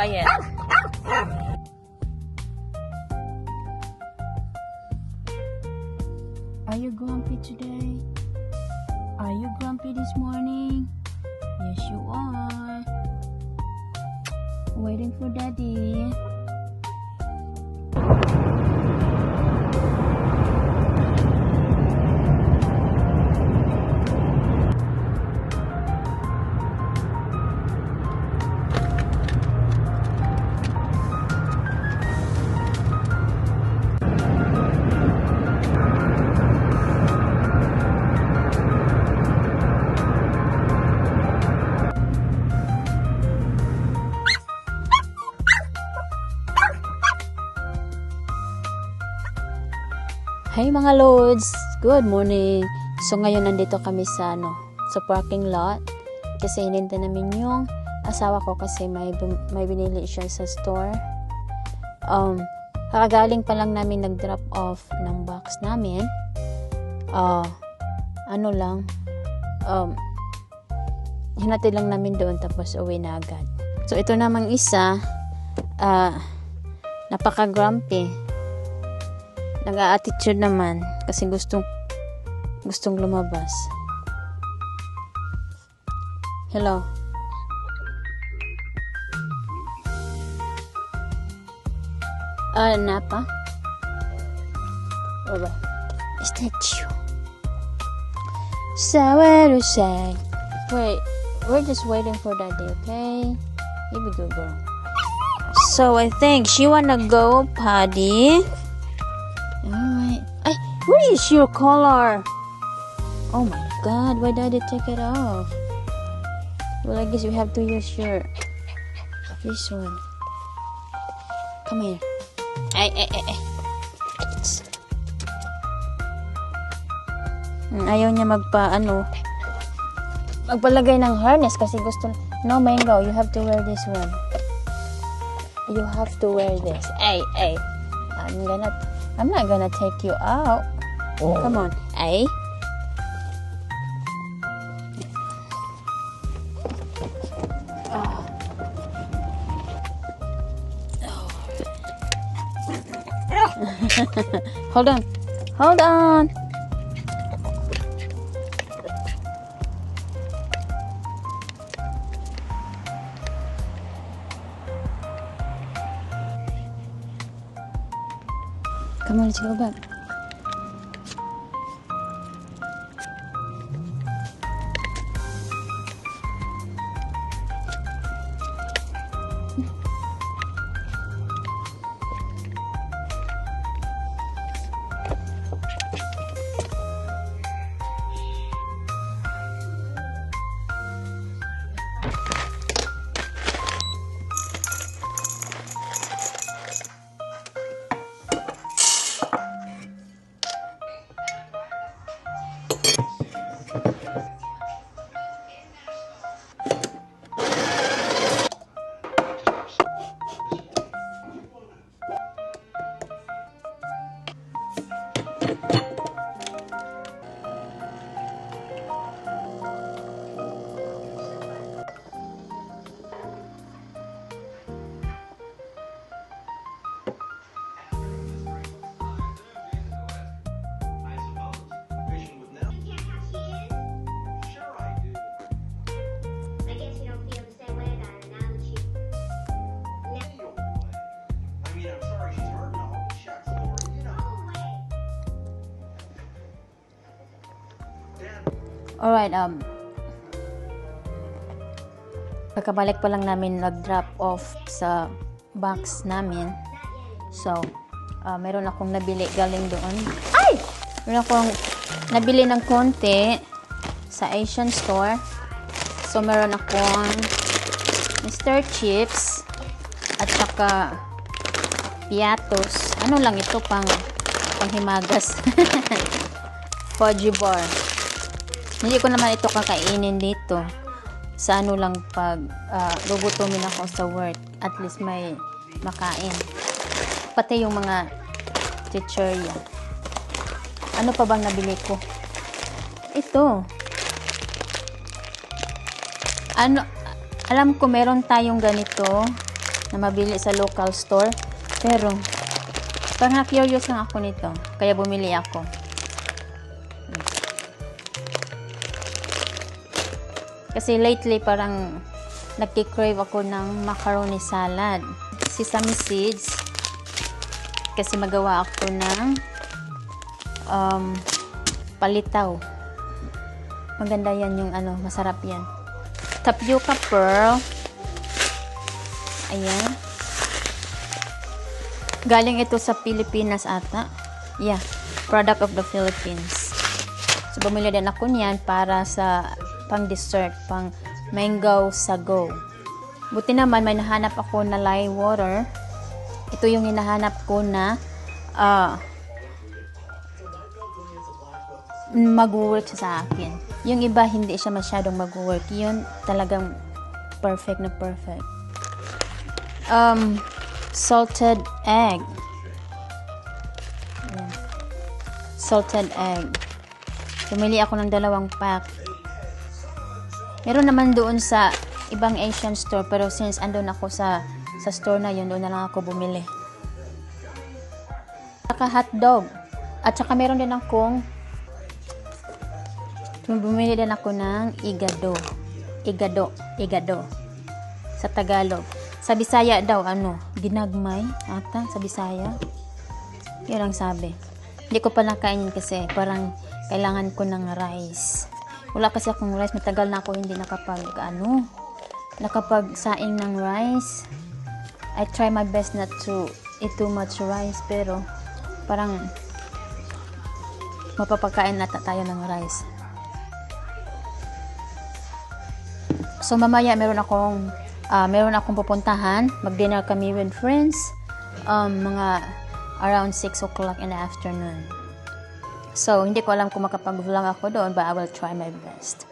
quiet. Are you grumpy today? Are you grumpy this morning? Yes, you are. Waiting for daddy. Hey mga loads, good morning. So ngayon nandito kami sa sa parking lot kasi hinintay namin yung asawa ko kasi may binili siya sa store. Kakagaling pa lang namin nag-drop off ng box namin. Hinatid lang namin doon tapos uwi na agad. So ito namang isa, napaka-grumpy. Nag-a-attitude naman kasi gustong lumabas. Hello. Napa? Bye. Is that you? Sawaru say. Wait, we're just waiting for daddy, okay? Here we go, girl. So I think she wanna go potty. Alright. Where is your collar? Oh my god, why did it take it off? Well, I guess you have to use this one. Come here. Ay. Ayaw niya magpalagay ng harness kasi gusto. No, Mango, you have to wear this one. You have to wear this. Ay. I'm not gonna take you out. Oh. Come on. Ay. Hold on. Come on, let's go back. Alright, pagkabalik pa lang namin nag-drop off sa box namin. So, meron akong nabili galing doon. Ay! Meron akong nabili ng konti sa Asian store. So, meron akong Mr. Chips at saka Piatos. Ano lang ito, panghimagas. Fudgy bar. Hindi ko naman ito kakainin dito. Sa lang pag gugutumin ako sa work. At least may makain. Pati yung mga chichirya. Ano pa bang nabili ko? Ito. Alam ko meron tayong ganito na mabili sa local store. Pero, parang curious lang ako nito. Kaya bumili ako. Kasi lately, parang nagki-crave ako ng macaroni salad. Sesame seeds. Kasi magawa ako ng palitaw. Maganda yan yung masarap yan. Tapioca pearl. Ayan. Galing ito sa Pilipinas ata. Yeah. Product of the Philippines. So, bumili din ako niyan para sa pang dessert, pang mango sago. Buti naman may nahanap ako na lye water. Ito yung hinahanap ko na mag-work sa akin. Yung iba hindi siya masyadong mag-work. Yun talagang perfect na perfect. Salted egg. Ayan. Salted egg. Pumili ako ng 2 pack. Meron naman doon sa ibang Asian store, pero since andun ako sa store na yun, doon na lang ako bumili. Saka hotdog. At saka meron din akong bumili din ako ng igado. Igado. Sa Tagalog. Sa Bisaya daw, ginagmay ata sa Bisaya. Yun ang sabi. Hindi ko pa nakainin kasi parang kailangan ko ng rice. Wala kasi akong rice. Matagal na ako hindi nakapagsaing ng rice. I try my best not to eat too much rice, pero parang mapapakain na tayo ng rice. So mamaya meron akong pupuntahan. Mag-dinner kami with friends. Mga around 6 o'clock in the afternoon. So, hindi ko alam kung makapag-vlog ako doon, but I will try my best.